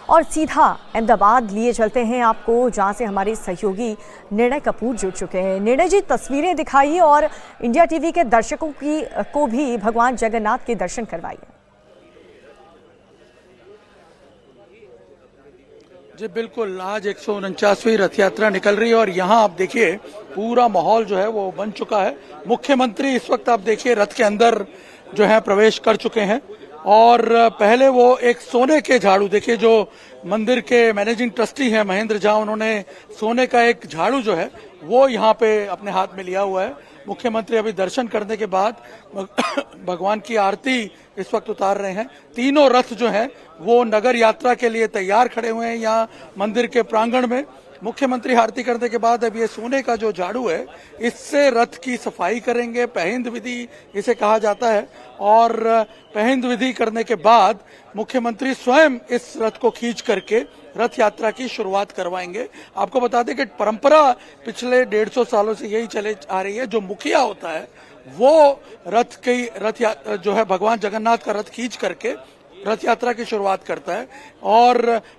और सीधा अहमदाबाद लिए चलते हैं आपको, जहां से हमारे सहयोगी निर्णय कपूर जुड़ चुके हैं। निर्णय जी, तस्वीरें दिखाइए और इंडिया टीवी के दर्शकों को भी भगवान जगन्नाथ के दर्शन करवाइए। जी बिल्कुल, आज 149वीं रथ यात्रा निकल रही है और यहाँ आप देखिए पूरा माहौल जो है वो बन चुका है। मुख्यमंत्री इस वक्त आप देखिए रथ के अंदर जो है प्रवेश कर चुके हैं और पहले वो एक सोने के झाड़ू, देखिए जो मंदिर के मैनेजिंग ट्रस्टी हैं महेंद्र झा, उन्होंने सोने का एक झाड़ू जो है वो यहाँ पे अपने हाथ में लिया हुआ है। मुख्यमंत्री अभी दर्शन करने के बाद भगवान की आरती इस वक्त उतार रहे हैं। तीनों रथ जो हैं वो नगर यात्रा के लिए तैयार खड़े हुए हैं यहाँ मंदिर के प्रांगण में। मुख्यमंत्री आरती करने के बाद अब ये सोने का जो झाड़ू है इससे रथ की सफाई करेंगे, पहंद विधि इसे कहा जाता है। और पहंद विधि करने के बाद मुख्यमंत्री स्वयं इस रथ को खींच करके रथ यात्रा की शुरुआत करवाएंगे। आपको बता दें कि परंपरा पिछले 150 सालों से यही चले आ रही है, जो मुखिया होता है वो रथ जो है भगवान जगन्नाथ का रथ खींच करके रथ यात्रा की शुरुआत करता है और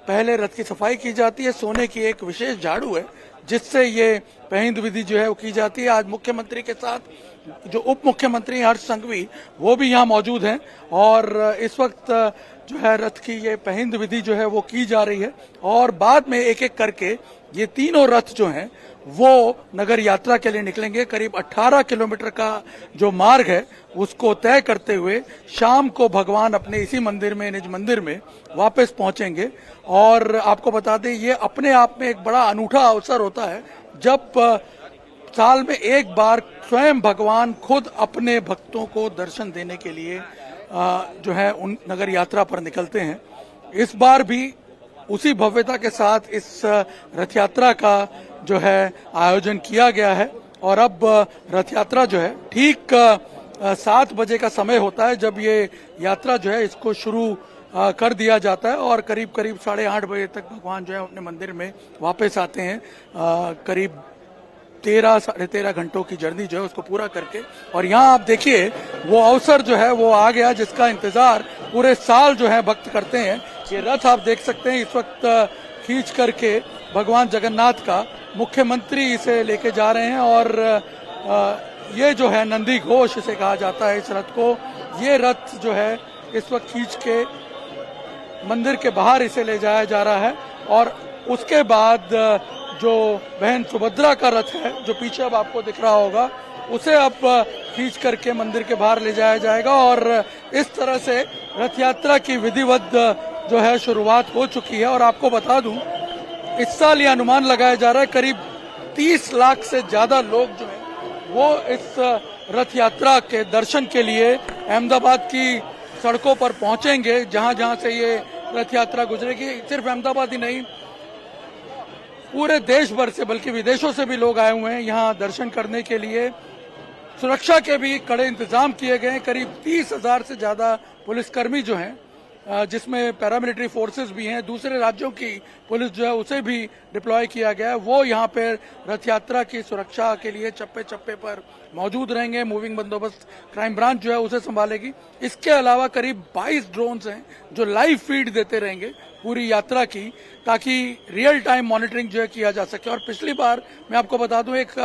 पहले रथ की सफाई की जाती है। सोने की एक विशेष झाड़ू है जिससे ये पहंद विधि जो है वो की जाती है। आज मुख्यमंत्री के साथ जो उप मुख्यमंत्री हर्ष संघवी वो भी यहाँ मौजूद हैं और इस वक्त जो है रथ की ये पहंद विधि जो है वो की जा रही है और बाद में एक एक करके ये तीनों रथ जो हैं वो नगर यात्रा के लिए निकलेंगे। करीब 18 किलोमीटर का जो मार्ग है उसको तय करते हुए शाम को भगवान अपने इसी मंदिर में, निज मंदिर में वापस पहुंचेंगे। और आपको बता दें ये अपने आप में एक बड़ा अनूठा अवसर होता है जब साल में एक बार स्वयं भगवान खुद अपने भक्तों को दर्शन देने के लिए जो है उन नगर यात्रा पर निकलते हैं। इस बार भी उसी भव्यता के साथ इस रथ यात्रा का जो है आयोजन किया गया है और अब रथ यात्रा जो है ठीक 7 बजे का समय होता है जब ये यात्रा जो है इसको शुरू कर दिया जाता है और करीब 8:30 बजे तक भगवान जो है अपने मंदिर में वापस आते हैं। करीब 13 - 13 घंटों की जर्नी जो है उसको पूरा करके। और यहाँ आप देखिए वो अवसर जो है वो आ गया जिसका इंतजार पूरे साल जो है भक्त करते हैं। ये रथ आप देख सकते हैं इस वक्त खींच करके भगवान जगन्नाथ का मुख्यमंत्री इसे लेके जा रहे हैं और ये जो है नंदी घोष इसे कहा जाता है इस रथ को। ये रथ जो है इस वक्त खींच के मंदिर के बाहर इसे ले जाया जा रहा है और उसके बाद जो बहन सुभद्रा का रथ है जो पीछे अब आपको दिख रहा होगा उसे अब खींच करके मंदिर के बाहर ले जाया जाएगा और इस तरह से रथ यात्रा की विधिवत जो है शुरुआत हो चुकी है। और आपको बता दूं इस साल ये अनुमान लगाया जा रहा है करीब 30 लाख से ज्यादा लोग जो है वो इस रथ यात्रा के दर्शन के लिए अहमदाबाद की सड़कों पर पहुंचेंगे जहां जहां से ये रथ यात्रा गुजरेगी। सिर्फ अहमदाबाद ही नहीं, पूरे देश भर से बल्कि विदेशों से भी लोग आए हुए हैं यहाँ दर्शन करने के लिए। सुरक्षा के भी कड़े इंतजाम किए गए हैं। करीब 30,000 से ज्यादा पुलिसकर्मी जो हैं जिसमें पैरामिलिट्री फोर्सेस भी हैं, दूसरे राज्यों की पुलिस जो है उसे भी डिप्लॉय किया गया है, वो यहाँ पे रथ यात्रा की सुरक्षा के लिए चप्पे चप्पे पर मौजूद रहेंगे। मूविंग बंदोबस्त क्राइम ब्रांच जो है उसे संभालेगी। इसके अलावा करीब 22 ड्रोन्स हैं जो लाइव फीड देते रहेंगे पूरी यात्रा की ताकि रियल टाइम मॉनिटरिंग जो है किया जा सके। और पिछली बार मैं आपको बता दूं एक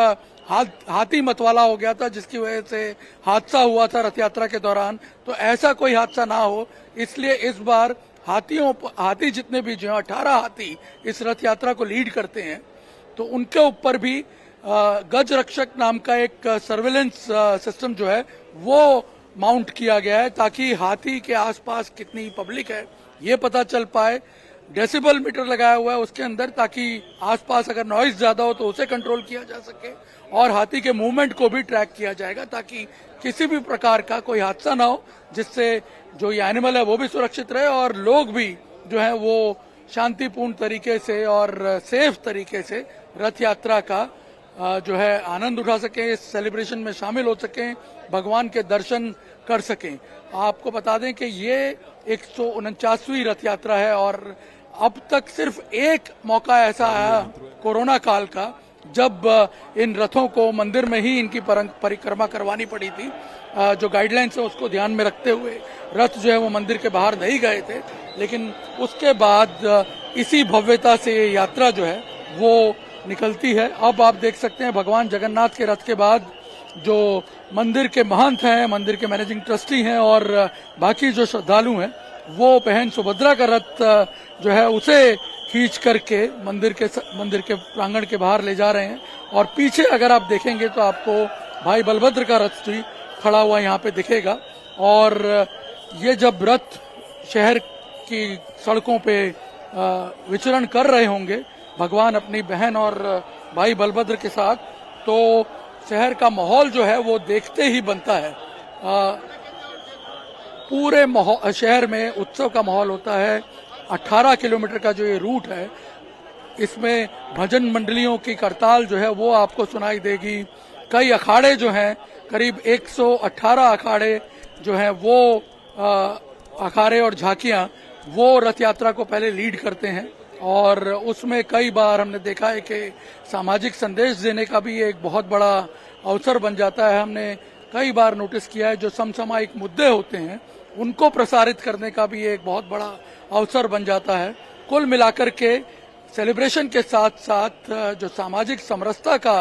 हाथी मतवाला हो गया था जिसकी वजह से हादसा हुआ था रथ यात्रा के दौरान, तो ऐसा कोई हादसा ना हो इसलिए इस बार हाथी जितने भी जो है 18 हाथी इस रथ यात्रा को लीड करते हैं तो उनके ऊपर भी गज रक्षक नाम का एक सर्वेलेंस सिस्टम जो है वो माउंट किया गया है ताकि हाथी के आसपास कितनी पब्लिक है ये पता चल पाए। डेसिबल मीटर लगाया हुआ है उसके अंदर ताकि आसपास अगर नॉइज ज्यादा हो तो उसे कंट्रोल किया जा सके और हाथी के मूवमेंट को भी ट्रैक किया जाएगा ताकि किसी भी प्रकार का कोई हादसा ना हो, जिससे जो ये एनिमल है वो भी सुरक्षित रहे और लोग भी जो है वो शांतिपूर्ण तरीके से और सेफ तरीके से रथ यात्रा का जो है आनंद उठा सकें, इस सेलिब्रेशन में शामिल हो सकें, भगवान के दर्शन कर सकें। आपको बता दें कि ये 149वीं रथ यात्रा है और अब तक सिर्फ एक मौका ऐसा आया कोरोना काल का जब इन रथों को मंदिर में ही इनकी परिक्रमा करवानी पड़ी थी, जो गाइडलाइंस है उसको ध्यान में रखते हुए रथ जो है वो मंदिर के बाहर नहीं गए थे। लेकिन उसके बाद इसी भव्यता से ये यात्रा जो है वो निकलती है। अब आप देख सकते हैं भगवान जगन्नाथ के रथ के बाद जो मंदिर के महंत हैं, मंदिर के मैनेजिंग ट्रस्टी हैं और बाकी जो श्रद्धालु हैं, वो बहन सुभद्रा का रथ जो है उसे खींच करके मंदिर के प्रांगण के बाहर ले जा रहे हैं। और पीछे अगर आप देखेंगे तो आपको भाई बलभद्र का रथ भी खड़ा हुआ यहाँ पे दिखेगा। और ये जब रथ शहर की सड़कों पे विचरण कर रहे होंगे भगवान अपनी बहन और भाई बलभद्र के साथ, तो शहर का माहौल जो है वो देखते ही बनता है। पूरे शहर में उत्सव का माहौल होता है। 18 किलोमीटर का जो ये रूट है, इसमें भजन मंडलियों की करताल जो है वो आपको सुनाई देगी। कई अखाड़े जो हैं, करीब 118 अखाड़े जो हैं वो अखाड़े और झांकियां वो रथ यात्रा को पहले लीड करते हैं। और उसमें कई बार हमने देखा है कि सामाजिक संदेश देने का भी एक बहुत बड़ा अवसर बन जाता है। हमने कई बार नोटिस किया है जो समसामयिक मुद्दे होते हैं उनको प्रसारित करने का भी एक बहुत बड़ा अवसर बन जाता है। कुल मिलाकर के सेलिब्रेशन के साथ साथ जो सामाजिक समरसता का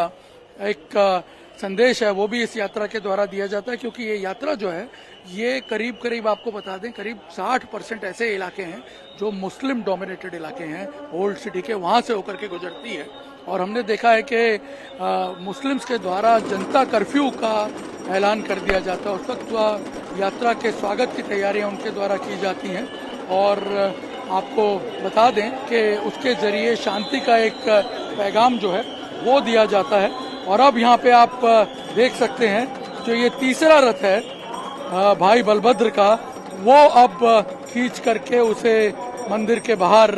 एक संदेश है वो भी इस यात्रा के द्वारा दिया जाता है, क्योंकि ये यात्रा जो है ये करीब आपको बता दें करीब 60% ऐसे इलाके हैं जो मुस्लिम डोमिनेटेड इलाके हैं ओल्ड सिटी के, वहां से होकर के गुजरती है। और हमने देखा है कि मुस्लिम्स के द्वारा जनता कर्फ्यू का ऐलान कर दिया जाता है। उस वक्त यात्रा के स्वागत की तैयारियां उनके द्वारा की जाती हैं। और आपको बता दें कि उसके जरिए शांति का एक पैगाम जो है वो दिया जाता है। और अब यहाँ पे आप देख सकते हैं जो ये तीसरा रथ है भाई बलभद्र का, वो अब खींच करके उसे मंदिर के बाहर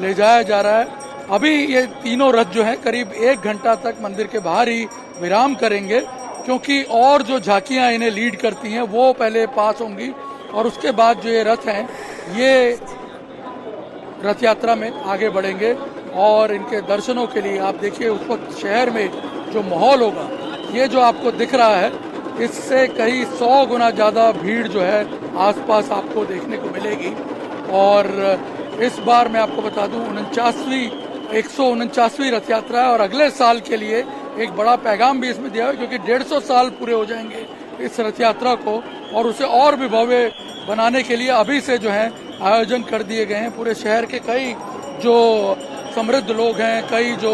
ले जाया जा रहा है। अभी ये तीनों रथ जो है करीब 1 घंटा तक मंदिर के बाहर ही विराम करेंगे, क्योंकि और जो झांकियां इन्हें लीड करती हैं वो पहले पास होंगी और उसके बाद जो ये रथ हैं ये रथ यात्रा में आगे बढ़ेंगे। और इनके दर्शनों के लिए आप देखिए उस वक्त शहर में जो माहौल होगा, ये जो आपको दिख रहा है, इससे कई 100 गुना ज्यादा भीड़ जो है आसपास आपको देखने को मिलेगी। और इस बार मैं आपको बता दूं 149वीं रथ यात्रा है और अगले साल के लिए एक बड़ा पैगाम भी इसमें दिया है, क्योंकि 150 साल पूरे हो जाएंगे इस रथ यात्रा को और उसे और भी भव्य बनाने के लिए अभी से जो है आयोजन कर दिए गए हैं। पूरे शहर के कई जो समृद्ध लोग हैं, कई जो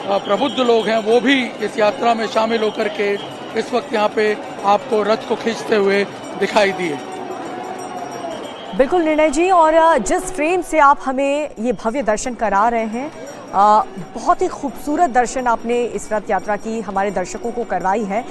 प्रबुद्ध लोग हैं, वो भी इस यात्रा में शामिल होकर के इस वक्त यहाँ पे आपको रथ को खींचते हुए दिखाई दिए। बिल्कुल निर्णय जी, और जिस फ्रेम से आप हमें ये भव्य दर्शन करा रहे हैं, बहुत ही खूबसूरत दर्शन आपने इस रथ यात्रा की हमारे दर्शकों को करवाई है।